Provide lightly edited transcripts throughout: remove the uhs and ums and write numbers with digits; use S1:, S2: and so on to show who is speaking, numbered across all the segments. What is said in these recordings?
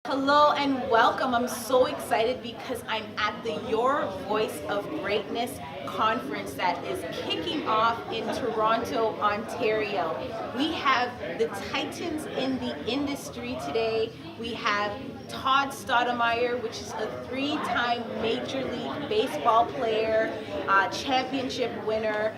S1: Hello and welcome. I'm so excited because I'm at the Your Voice of Greatness conference that is kicking off in Toronto, Ontario. We have the titans in the industry today. We have Todd Stottlemyre, which is a three-time Major League Baseball player, championship winner.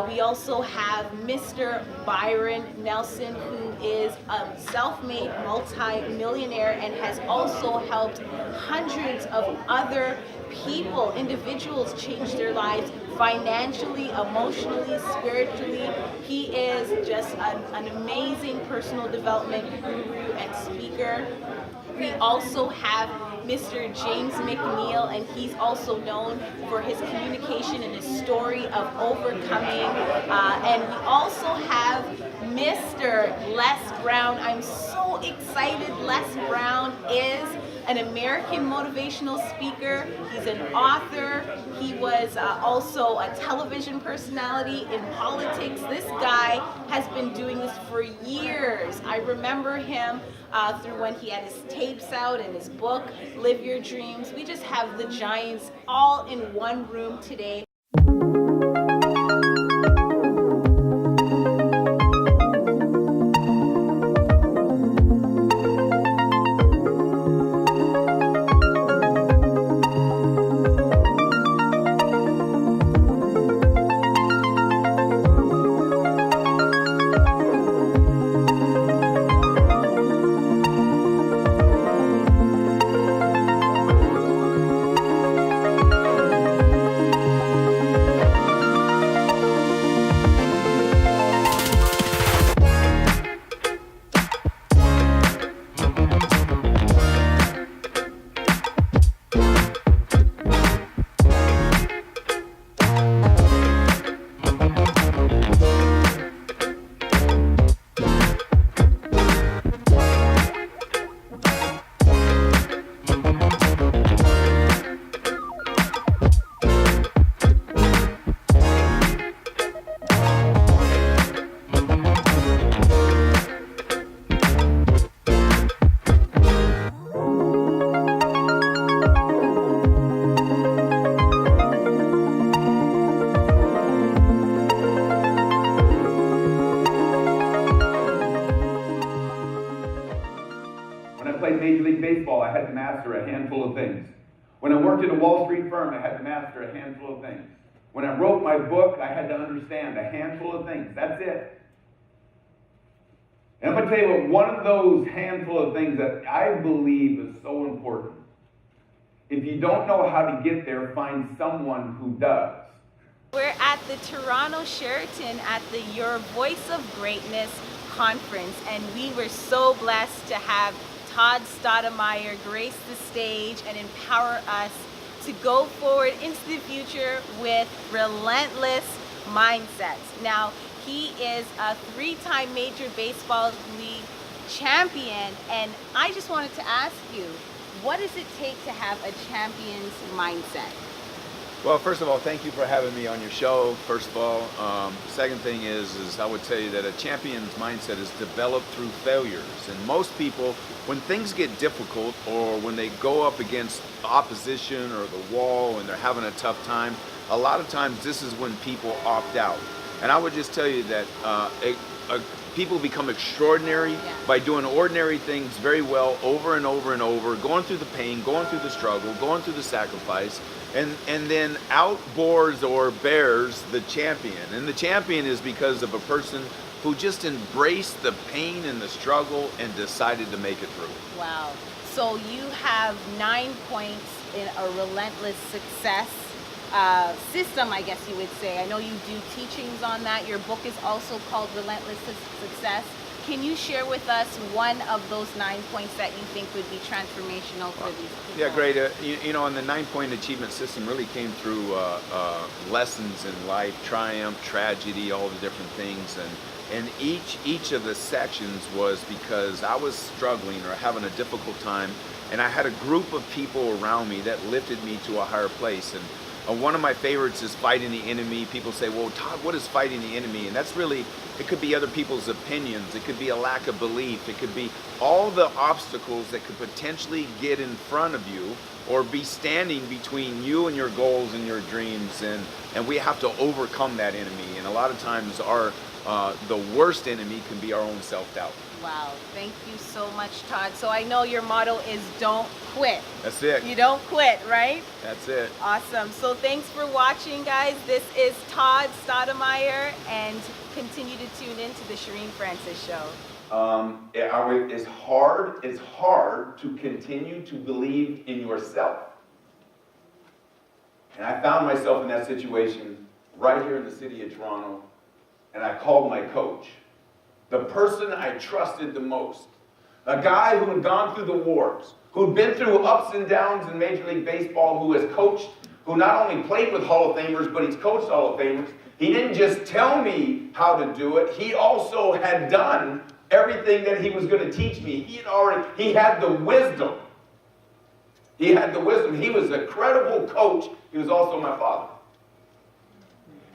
S1: We also have Mr. Byron Nelson, who is a self-made multi-millionaire and has also helped hundreds of other people, individuals, change their lives financially, emotionally, spiritually. He is just an amazing personal development guru and speaker. We also have Mr. James McNeil, and he's also known for his communication and his story of overcoming. And we also have Mr. Les Brown. I'm so excited. Les Brown is an American motivational speaker. He's an author. He was also a television personality in politics. This guy has been doing this for years. I remember him through when he had his tapes out and his book, Live Your Dreams. We just have the giants all in one room today.
S2: When I played Major League Baseball, I had to master a handful of things. When I worked at a Wall Street firm, I had to master a handful of things. When I wrote my book, I had to understand a handful of things. That's it. And I'm going to tell you what, one of those handful of things that I believe is so important. If you don't know how to get there, find someone who does.
S1: We're at the Toronto Sheraton at the Your Voice of Greatness conference, and we were so blessed to have Todd Stottlemyre grace the stage and empower us to go forward into the future with relentless mindsets. Now, he is a three-time Major Baseball League champion, and I just wanted to ask you, what does it take to have a champion's mindset?
S3: Well, first of all, thank you for having me on your show, first of all. Second thing is I would tell you that a champion's mindset is developed through failures. And most people, when things get difficult or when they go up against opposition or the wall and they're having a tough time, a lot of times this is when people opt out. And I would just tell you that people become extraordinary by doing ordinary things very well over and over and over, going through the pain, going through the struggle, going through the sacrifice, and then outboars or bears the champion. And the champion is because of a person who just embraced the pain and the struggle and decided to make it through.
S1: Wow. So you have 9 points in a relentless success system, I guess you would say. I know you do teachings on that. Your book is also called Relentless Success. Can you share with us one of those 9 points that you think would be transformational for these people?
S3: Yeah, great. You know, and the 9-point achievement system really came through lessons in life, triumph, tragedy, all the different things. And each of the sections was because I was struggling or having a difficult time, and I had a group of people around me that lifted me to a higher place. And One of my favorites is fighting the enemy. People say, well, Todd, what is fighting the enemy? And that's really, it could be other people's opinions. It could be a lack of belief. It could be all the obstacles that could potentially get in front of you or be standing between you and your goals and your dreams. And we have to overcome that enemy. And a lot of times the worst enemy can be our own self-doubt.
S1: Wow, thank you so much, Todd. So I know your motto is don't quit.
S3: That's it.
S1: You don't quit, right?
S3: That's it.
S1: Awesome. So thanks for watching, guys. This is Todd Stottlemyre, and continue to tune in to the Cherene Francis Show.
S2: It's hard to continue to believe in yourself. And I found myself in that situation right here in the city of Toronto, and I called my coach. The person I trusted the most, a guy who had gone through the wars, who'd been through ups and downs in Major League Baseball, who has coached, who not only played with Hall of Famers, but he's coached Hall of Famers. He didn't just tell me how to do it, he also had done everything that he was going to teach me. He had the wisdom. He had the wisdom. He was a credible coach. He was also my father.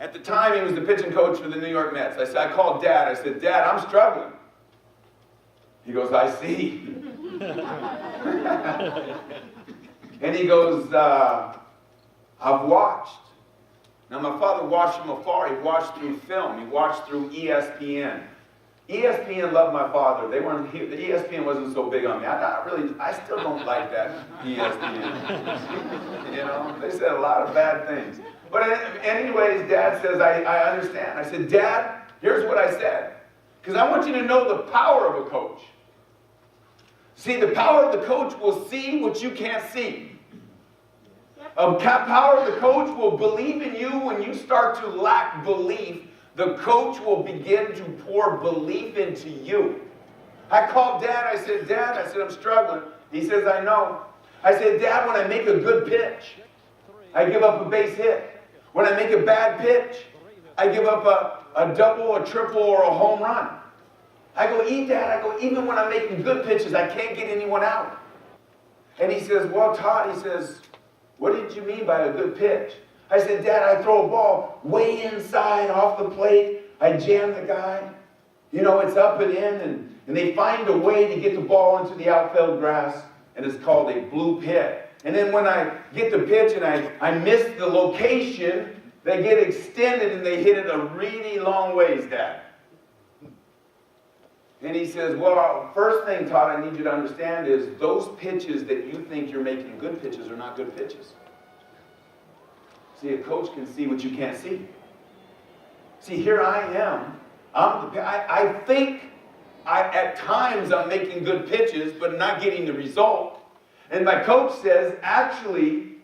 S2: At the time, he was the pitching coach for the New York Mets. I called Dad. I said, Dad, I'm struggling. He goes, I see. And he goes, I've watched. Now, my father watched from afar. He watched through film. He watched through ESPN. ESPN loved my father. The ESPN wasn't so big on me. I still don't like that ESPN. You know, they said a lot of bad things. But anyways, Dad says, I understand. I said, Dad, here's what I said. Because I want you to know the power of a coach. See, the power of the coach will see what you can't see. The power of the coach will believe in you when you start to lack belief. The coach will begin to pour belief into you. I called Dad. I said, I'm struggling. He says, I know. I said, Dad, when I make a good pitch, I give up a base hit. When I make a bad pitch, I give up a double, a triple, or a home run. I go, Dad, even when I'm making good pitches, I can't get anyone out. And he says, well, Todd, he says, what did you mean by a good pitch? I said, Dad, I throw a ball way inside off the plate. I jam the guy. You know, it's up and in, and they find a way to get the ball into the outfield grass, and it's called a bloop hit. And then when I get the pitch and I miss the location, they get extended and they hit it a really long ways, Dad. And he says, well, first thing, Todd, I need you to understand is those pitches that you think you're making good pitches are not good pitches. See, a coach can see what you can't see. See, here I am. I think at times I'm making good pitches, but not getting the result. And my coach says, actually,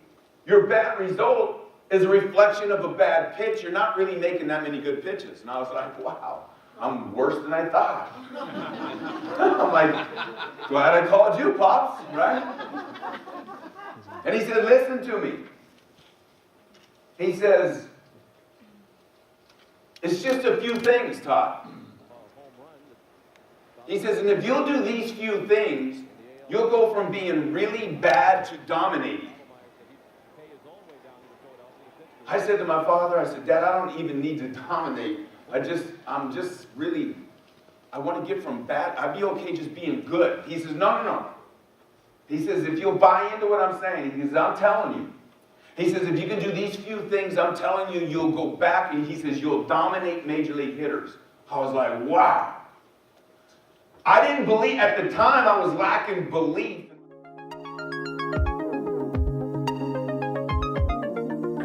S2: your bad result is a reflection of a bad pitch. You're not really making that many good pitches. And I was like, wow, I'm worse than I thought. I'm like, glad I called you, Pops, right? And he said, listen to me. He says, it's just a few things, Todd. He says, and if you'll do these few things, you'll go from being really bad to dominating. I said to my father, I said, Dad, I don't even need to dominate. I want to get from bad. I'd be okay just being good. He says, no. He says, if you'll buy into what I'm saying, he says, I'm telling you. He says, if you can do these few things, I'm telling you, you'll go back, and he says, you'll dominate major league hitters. I was like, wow. I didn't believe, at the time, I was lacking belief.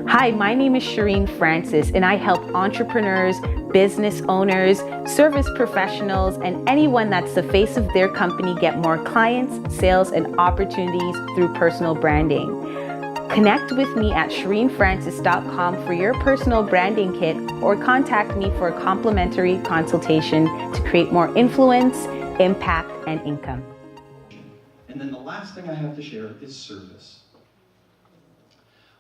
S1: Hi, my name is Cherene Francis, and I help entrepreneurs, business owners, service professionals, and anyone that's the face of their company get more clients, sales, and opportunities through personal branding. Connect with me at cherenefrancis.com for your personal branding kit, or contact me for a complimentary consultation to create more influence, impact, and income.
S4: And then the last thing I have to share is service.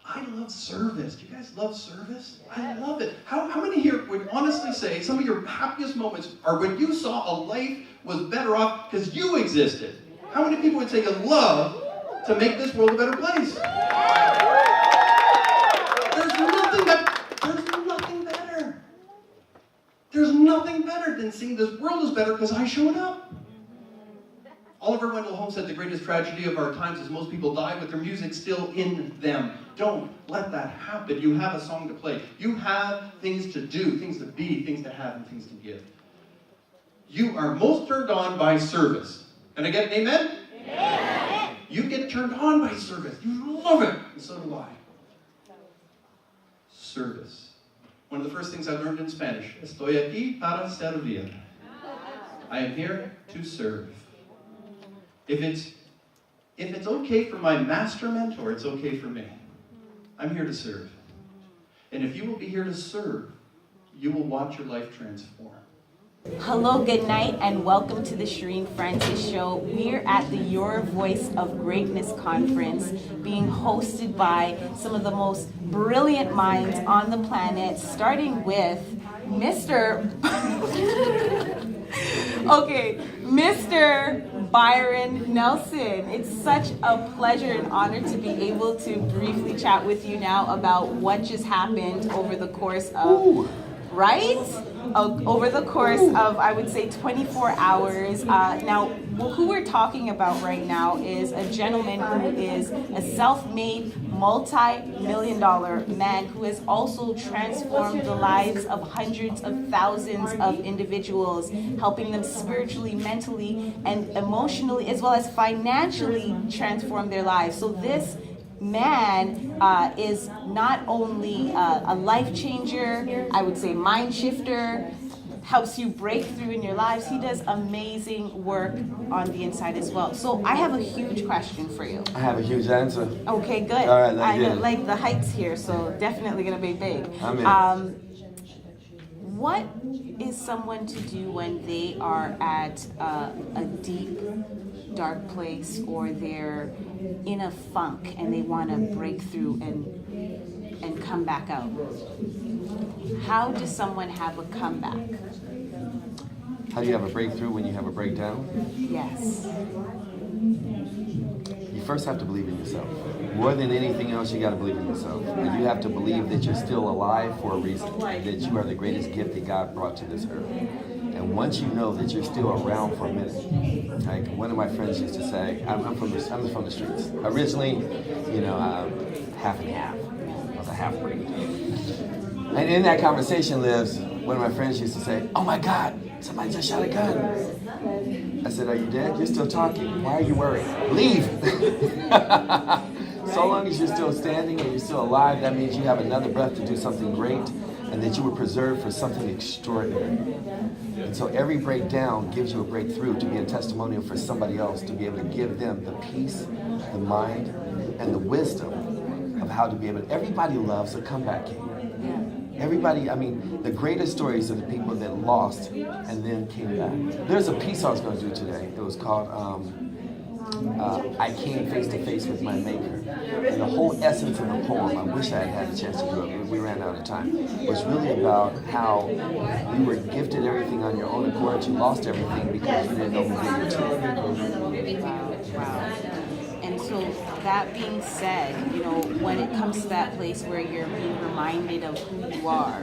S4: I love service. Do you guys love service? I love it. How many here would honestly say some of your happiest moments are when you saw a life was better off because you existed? How many people would say you love to make this world a better place? there's nothing better than seeing this world is better because I showed up. Oliver Wendell Holmes said the greatest tragedy of our times is most people die with their music still in them. Don't let that happen. You have a song to play. You have things to do, things to be, things to have, and things to give. You are most turned on by service. Can I get an amen? Amen. You get turned on by service. You love it. And so do I. Service. One of the first things I learned in Spanish. Estoy aquí para servir. I am here to serve. If it's okay for my master mentor, it's okay for me. I'm here to serve. And if you will be here to serve, you will watch your life transform.
S1: Hello, good night, and welcome to the Cherene Francis Show. We're at the Your Voice of Greatness conference being hosted by some of the most brilliant minds on the planet, starting with Mr. Mr. Byron Nelson. It's such a pleasure and honor to be able to briefly chat with you now about what just happened over the course of, over the course of, I would say, 24 hours. Now, who we're talking about right now is a gentleman who is a self-made, multi-million-dollar man who has also transformed the lives of hundreds of thousands of individuals, helping them spiritually, mentally, and emotionally, as well as financially transform their lives. So this man is not only a life changer, I would say mind shifter, helps you break through in your lives. He does amazing work on the inside as well. So I have a huge question for you.
S5: I have a huge answer.
S1: Okay, good.
S5: All right,
S1: I know, like the heights here, so definitely gonna be big.
S5: I'm in.
S1: What is someone to do when they are at a deep, dark place, or they're in a funk and they want to break through and come back out? How does someone have a comeback?
S5: How do you have a breakthrough when you have a breakdown?
S1: Yes.
S5: You first have to believe in yourself. More than anything else, you got to believe in yourself. And you have to believe that you're still alive for a reason, and that you are the greatest gift that God brought to this earth. And once you know that you're still around for a minute, like one of my friends used to say, I'm from the streets. Originally, half and half. I was a half-breed. And in that conversation lives, one of my friends used to say, "Oh my God, somebody just shot a gun." I said, "Are you dead? You're still talking. Why are you worried? Leave." So long as you're still standing and you're still alive, that means you have another breath to do something great, and that you were preserved for something extraordinary. And so every breakdown gives you a breakthrough to be a testimonial for somebody else, to be able to give them the peace, the mind, and the wisdom of how to be able to. Everybody loves a comeback king. Everybody, the greatest stories are the people that lost and then came back. There's a piece I was going to do today. It was called I Came Face to Face with My Maker. And the whole essence of the poem, I wish I had had a chance to do it, but we ran out of time, was really about how you were gifted everything on your own accord. You lost everything because you didn't know who gave it to you.
S1: Wow. And so that being said, when it comes to that place where you're being reminded of who you are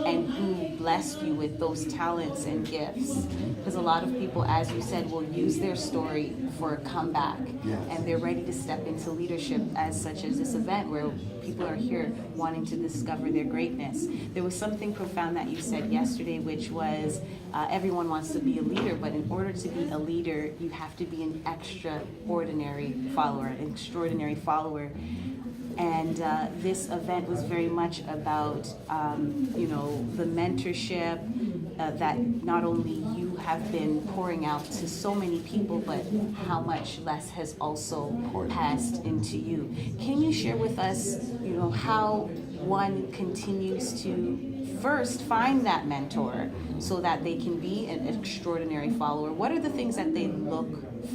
S1: and who blessed you with those talents and gifts, because a lot of people, as you said, will use their story for a comeback, and they're ready to step into leadership, such as this event where people are here wanting to discover their greatness. There was something profound that you said yesterday, which was everyone wants to be a leader, but in order to be a leader, you have to be an extraordinary follower, an extraordinary follower. And this event was very much about, the mentorship that not only you have been pouring out to so many people, but how much less has also passed into you. Can you share with us, how one continues to first find that mentor so that they can be an extraordinary follower? What are the things that they look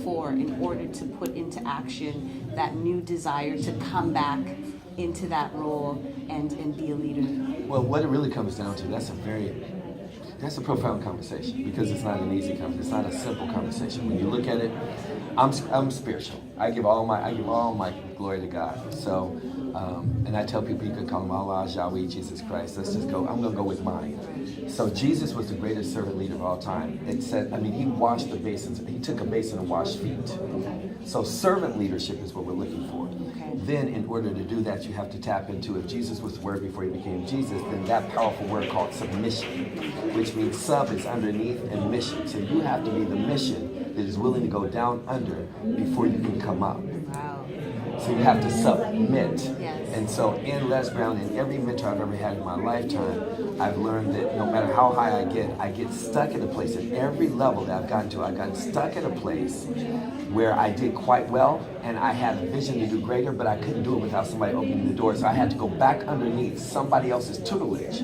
S1: for in order to put into action that new desire to come back into that role and be a leader?
S5: Well, what it really comes down to, that's a profound conversation, because it's not an easy conversation. It's not a simple conversation. When you look at it, I'm spiritual. I give all my glory to God. So, and I tell people you can call him Allah, Yahweh, Jesus Christ. Let's just go. I'm gonna go with mine. So Jesus was the greatest servant leader of all time. It said, I mean, he washed the basins. He took a basin and washed feet. So servant leadership is what we're looking for. Then in order to do that, you have to tap into, if Jesus was the word before he became Jesus, then that powerful word called submission, which means sub is underneath and mission. So you have to be the mission that is willing to go down under before you can come up.
S6: Wow.
S5: So you have to submit.
S6: Yes.
S5: And so in Les Brown and every mentor I've ever had in my lifetime, I've learned that no matter how high I get stuck at a place. At every level that I've gotten to, I've gotten stuck at a place where I did quite well and I had a vision to do greater, but I couldn't do it without somebody opening the door. So I had to go back underneath somebody else's tutelage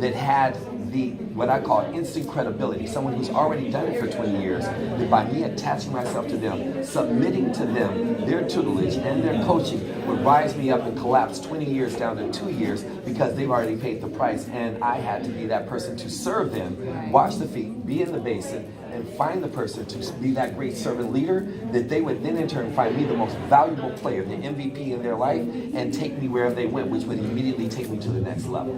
S5: that had the, what I call instant credibility, someone who's already done it for 20 years, that by me attaching myself to them, submitting to them, their tutelage and their coaching would rise me up and collapse 20 years down to 2 years because they've already paid the price, and I had to be that person to serve them, wash the feet, be in the basin, and find the person to be that great servant leader that they would then in turn find me the most valuable player, the MVP in their life, and take me wherever they went, which would immediately take me to the next level.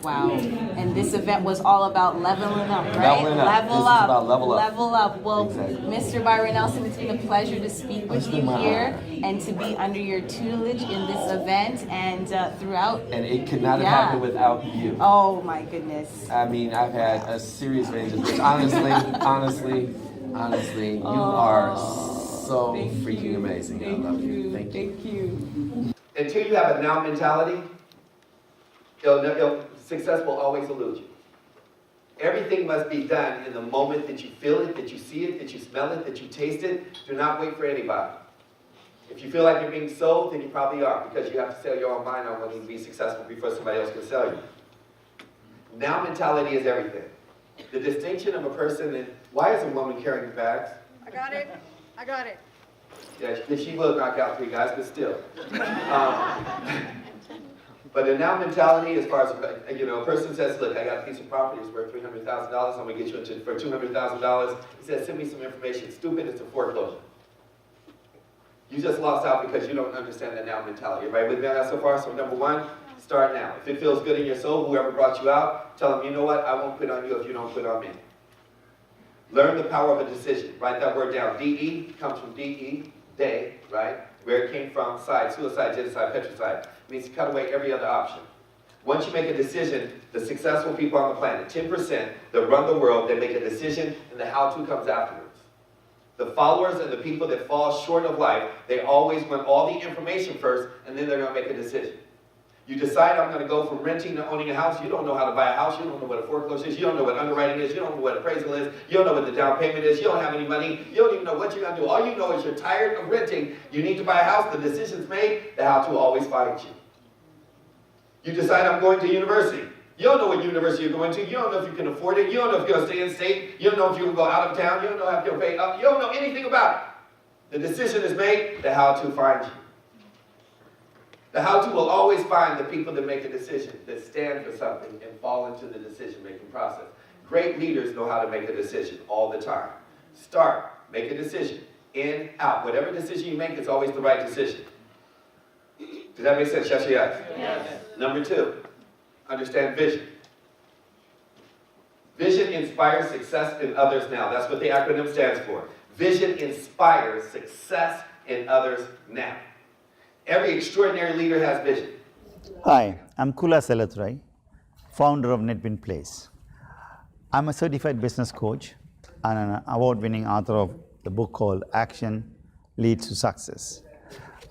S6: Wow. And this event was all about leveling up, right?
S5: Leveling up.
S6: Level
S5: This is
S6: up.
S5: about level up.
S6: Level up. Well,
S5: Exactly.
S6: Mr. Byron Nelson, it's been a pleasure to speak with
S5: It's
S6: you
S5: been my
S6: here
S5: honor.
S6: and to be under your tutelage in this event and throughout.
S5: And it could not have
S6: Yeah.
S5: happened without you.
S6: Oh my goodness.
S5: I mean, I've had a serious range of this. Honestly, you are so freaking amazing. I love you. Thank you.
S6: Thank you.
S7: Until you have a now mentality, success will always elude you. Everything must be done in the moment that you feel it, that you see it, that you smell it, that you taste it. Do not wait for anybody. If you feel like you're being sold, then you probably are, because you have to sell your own mind on wanting to be successful before somebody else can sell you. Now mentality is everything. The distinction of a person, and why is a woman carrying the bags?
S8: I got it.
S7: Yeah, she will knock out 3 guys, but still. But a now mentality, as far as, a person says, look, I got a piece of property, it's worth $300,000, I'm gonna get you into for $200,000. He says, send me some information. Stupid, it's a foreclosure. You just lost out because you don't understand the now mentality. Right with me on that so far? So number 1, start now. If it feels good in your soul, whoever brought you out, tell them, you know what, I won't quit on you if you don't quit on me. Learn the power of a decision. Write that word down. D-E comes from D-E, day, right? Where it came from, side, suicide, genocide, petricide. It means to cut away every other option. Once you make a decision, the successful people on the planet, 10% that run the world, they make a decision and the how-to comes afterwards. The followers and the people that fall short of life, they always want all the information first and then they're going to make a decision. You decide, I'm going to go from renting to owning a house. You don't know how to buy a house. You don't know what a foreclosure is. You don't know what underwriting is. You don't know what appraisal is. You don't know what the down payment is. You don't have any money. You don't even know what you're going to do. All you know is you're tired of renting. You need to buy a house. The decision's made. The how-to always finds you. You decide, I'm going to university. You don't know what university you're going to. You don't know if you can afford it. You don't know if you're going to stay in state. You don't know if you can go out of town. You don't know if you'll pay up. You don't know anything about it. The decision is made. The how-to finds you. The how-to will always find the people that make a decision, that stand for something and fall into the decision-making process. Great leaders know how to make a decision all the time. Start, make a decision, in, out. Whatever decision you make, it's always the right decision. Does that make sense? Yes or yes? Yes. Number 2, understand vision. Vision inspires success in others now. That's what the acronym stands for. Vision inspires success in others now. Every extraordinary leader has vision.
S9: Hi, I'm Kula Selatrai, founder of NetWin Place. I'm a certified business coach and an award-winning author of the book called Action Leads to Success.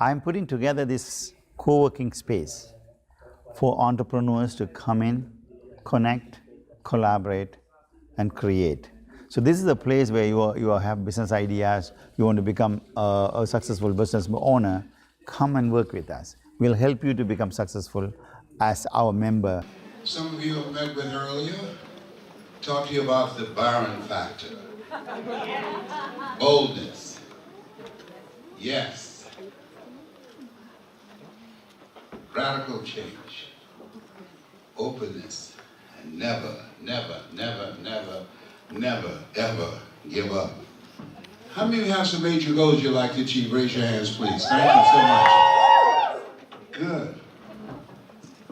S9: I'm putting together this co-working space for entrepreneurs to come in, connect, collaborate, and create. So this is a place where you have business ideas, you want to become a successful business owner. Come and work with us. We'll help you to become successful as our member.
S10: Some of you have met with earlier. Talk to you about the Byron factor. Boldness. Yes. Radical change. Openness. And never, never, never, never, never, ever give up. How many of you have some major goals you'd like to achieve? Raise your hands, please. Thank you so much. Good.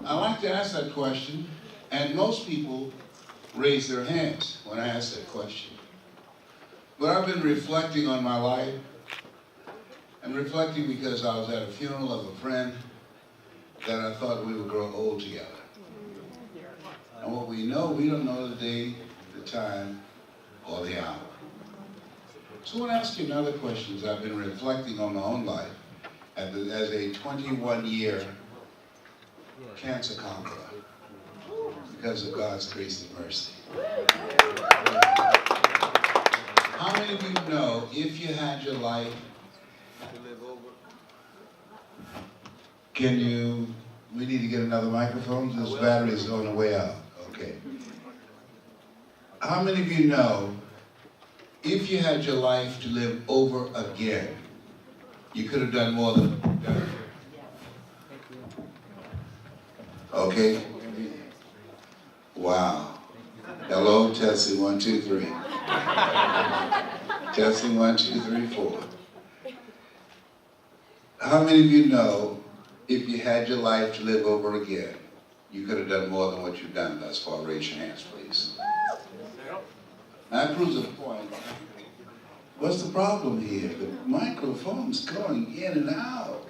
S10: I like to ask that question, and most people raise their hands when I ask that question. But I've been reflecting on my life, and reflecting because I was at a funeral of a friend that I thought we would grow old together. And what we know, we don't know the day, the time, or the hour. So I want to ask you another question as I've been reflecting on my own life as a 21-year cancer conqueror because of God's grace and mercy. How many of you know if you had your life to live over? We need to get another microphone? This battery is on the way out. Okay. How many of you know if you had your life to live over again, you could have done more than what you've done? Okay. Wow. Hello, testing 1, 2, 3. Testing 1, 2, 3, 4. How many of you know if you had your life to live over again, you could have done more than what you've done thus far? Raise your hands, please. That proves a point. What's the problem here? The microphone's going in and out.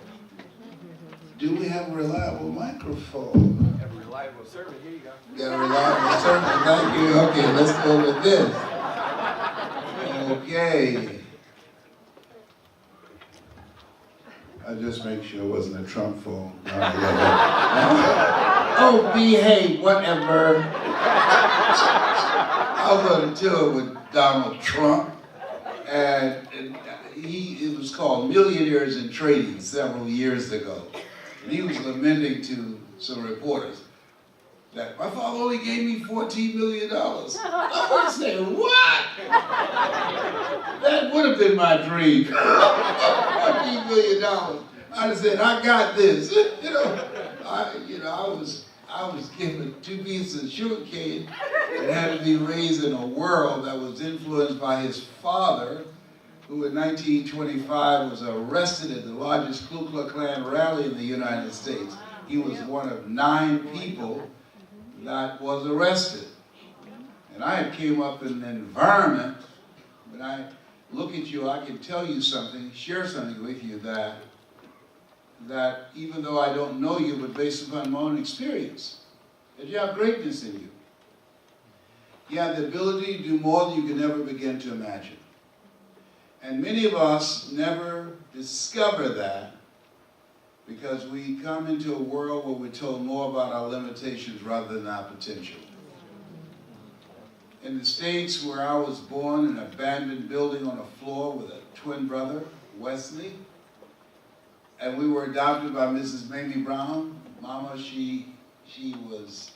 S10: Do we have a reliable microphone?
S3: Have a reliable server. Here you go.
S10: Got a reliable server. Thank you. Okay, let's go with this. Okay. I'll just make sure it wasn't a Trump phone. Oh, behave, whatever. I was on a tour with Donald Trump, and it was called Millionaires in Trading several years ago. And he was lamenting to some reporters that my father only gave me $14 million. I would say, what? That would have been my dream. $14 million. I'd have said, I got this. I was given 2 pieces of sugar cane and had to be raised in a world that was influenced by his father, who in 1925 was arrested at the largest Ku Klux Klan rally in the United States. He was one of 9 people that was arrested. And I came up in an environment, when I look at you, I can tell you something, share something with you that even though I don't know you, but based upon my own experience, that you have greatness in you. You have the ability to do more than you can ever begin to imagine. And many of us never discover that because we come into a world where we're told more about our limitations rather than our potential. In the States, where I was born, in an abandoned building on a floor with a twin brother, Wesley, and we were adopted by Mrs. Mamie Brown. Mama, she was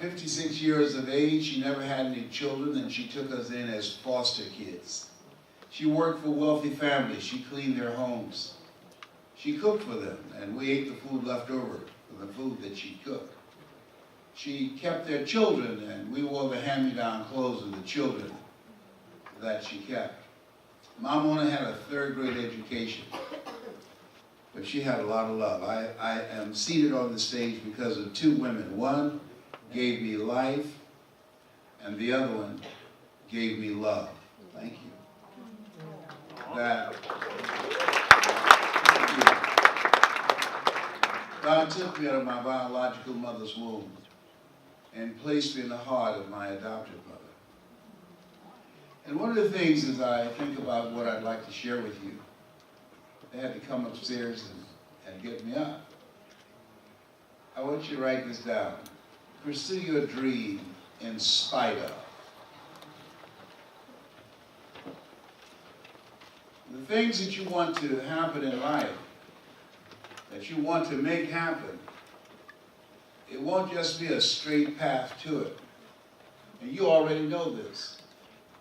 S10: 56 years of age. She never had any children, and she took us in as foster kids. She worked for wealthy families. She cleaned their homes. She cooked for them, and we ate the food left over from the food that she cooked. She kept their children, and we wore the hand-me-down clothes of the children that she kept. Mom only had a 3rd grade education, but she had a lot of love. I am seated on the stage because of 2 women. One gave me life, and the other one gave me love. Thank you. God took me out of my biological mother's womb and placed me in the heart of my adopted mother. And one of the things as I think about what I'd like to share with you, they had to come upstairs and get me up. I want you to write this down. Pursue your dream in spite of. The things that you want to happen in life, that you want to make happen, it won't just be a straight path to it. And you already know this.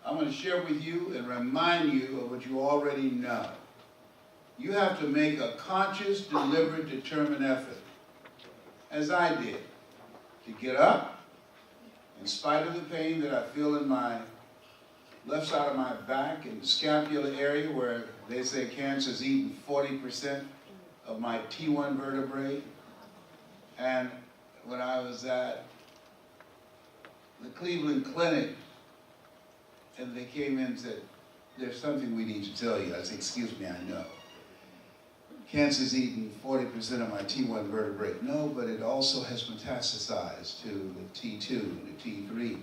S10: I'm going to share with you and remind you of what you already know. You have to make a conscious, deliberate, determined effort, as I did, to get up, in spite of the pain that I feel in my left side of my back in the scapular area where they say cancer's eaten 40% of my T1 vertebrae. And when I was at the Cleveland Clinic, and they came in and said, there's something we need to tell you. I said, excuse me, I know. Cancer's eaten 40% of my T1 vertebrae. No, but it also has metastasized to the T2, the T3,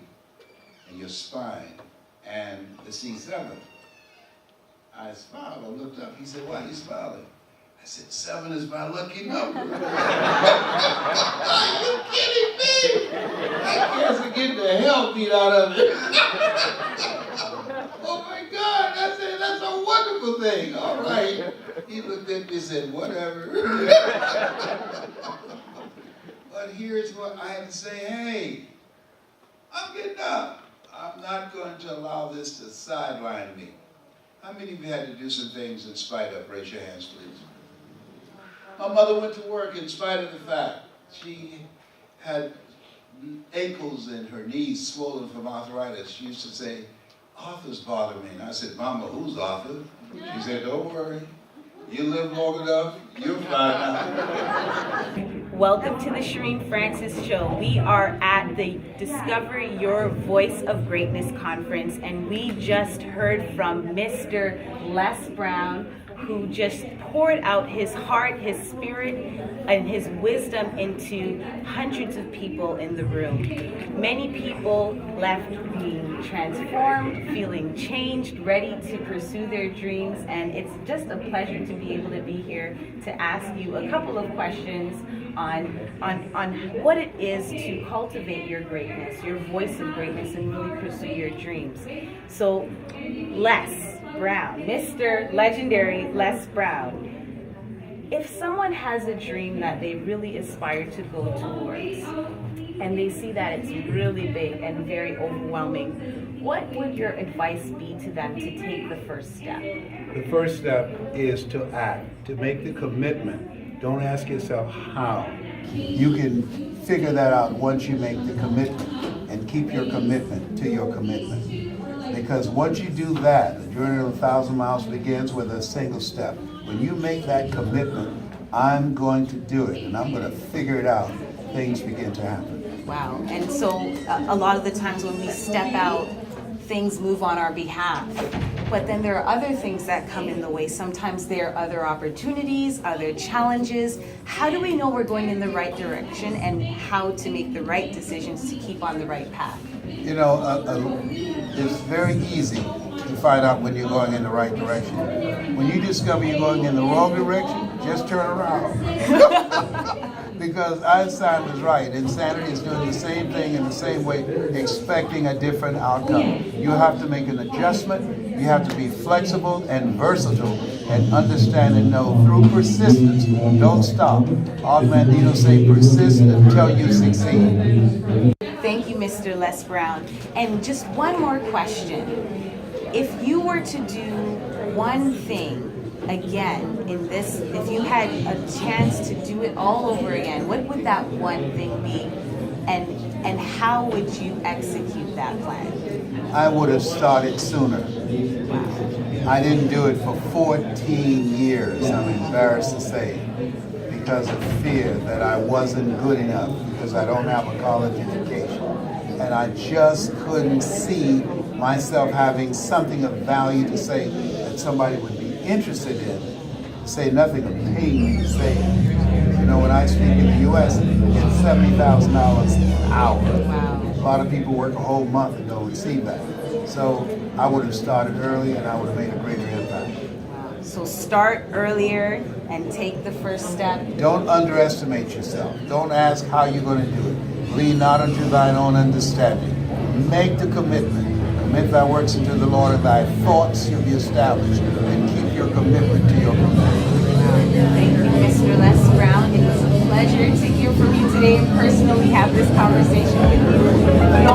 S10: and your spine, and the C7. I smiled, I looked up, he said, why are you smiling? I said, 7 is my lucky number. Are you kidding me? That cancer getting the hell beat out of it. Oh my God, I said, that's a wonderful thing. All right. He looked at me and said, whatever. But here's what I had to say, hey, I'm getting up. I'm not going to allow this to sideline me. How many of you had to do some things in spite of? Raise your hands, please. My mother went to work in spite of the fact she had ankles and her knees swollen from arthritis. She used to say, Arthur's bother me. And I said, Mama, who's Arthur? She said, don't worry. You live long enough, you'll find out.
S1: Welcome to the Cherene Francis Show. We are at the Discover Your Voice of Greatness conference, and we just heard from Mr. Les Brown, who just poured out his heart, his spirit, and his wisdom into hundreds of people in the room. Many people left being transformed, feeling changed, ready to pursue their dreams, and it's just a pleasure to be able to be here to ask you a couple of questions on what it is to cultivate your greatness, your voice of greatness, and really pursue your dreams. So, Les Brown, Mr. Legendary Les Brown, if someone has a dream that they really aspire to go towards, and they see that it's really big and very overwhelming, what would your advice be to them to take the first step?
S10: The first step is to act, to make the commitment. Don't ask yourself how. You can figure that out once you make the commitment, and keep your commitment to your commitment. Because once you do that, the journey of 1,000 miles begins with a single step. When you make that commitment, I'm going to do it, and I'm going to figure it out, things begin to happen.
S6: Wow. And so a lot of the times when we step out, things move on our behalf. But then there are other things that come in the way. Sometimes there are other opportunities, other challenges. How do we know we're going in the right direction, and how to make the right decisions to keep on the right path?
S10: You know, it's very easy to find out when you're going in the right direction. When you discover you're going in the wrong direction, just turn around. Because Einstein was right. Insanity is doing the same thing in the same way, expecting a different outcome. You have to make an adjustment. You have to be flexible and versatile and understand and know through persistence. Don't stop. Og Mandino say persist until you succeed.
S6: Thank you, Mr. Les Brown. And just one more question. If you were to do one thing again in this, if you had a chance to do it all over again, what would that one thing be? And how would you execute that plan?
S10: I would have started sooner. I didn't do it for 14 years, I'm embarrassed to say, because of fear that I wasn't good enough, because I don't have a college education. And I just couldn't see myself having something of value to say that somebody would be interested in. Say nothing of paying me to say it. You know, when I speak in the U.S., it's $70,000 an hour.
S6: Wow.
S10: A lot of people work a whole month and don't receive that. So I would have started early, and I would have made a greater impact.
S6: Wow. So start earlier and take the first step.
S10: Don't underestimate yourself. Don't ask how you're going to do it. Lean not unto thine own understanding. Make the commitment. Commit thy works unto the Lord, and thy thoughts shall be established. And keep your commitment to your commitment.
S6: Thank you, Mr. Les Brown. It was a pleasure to hear from you today and personally have this conversation with you.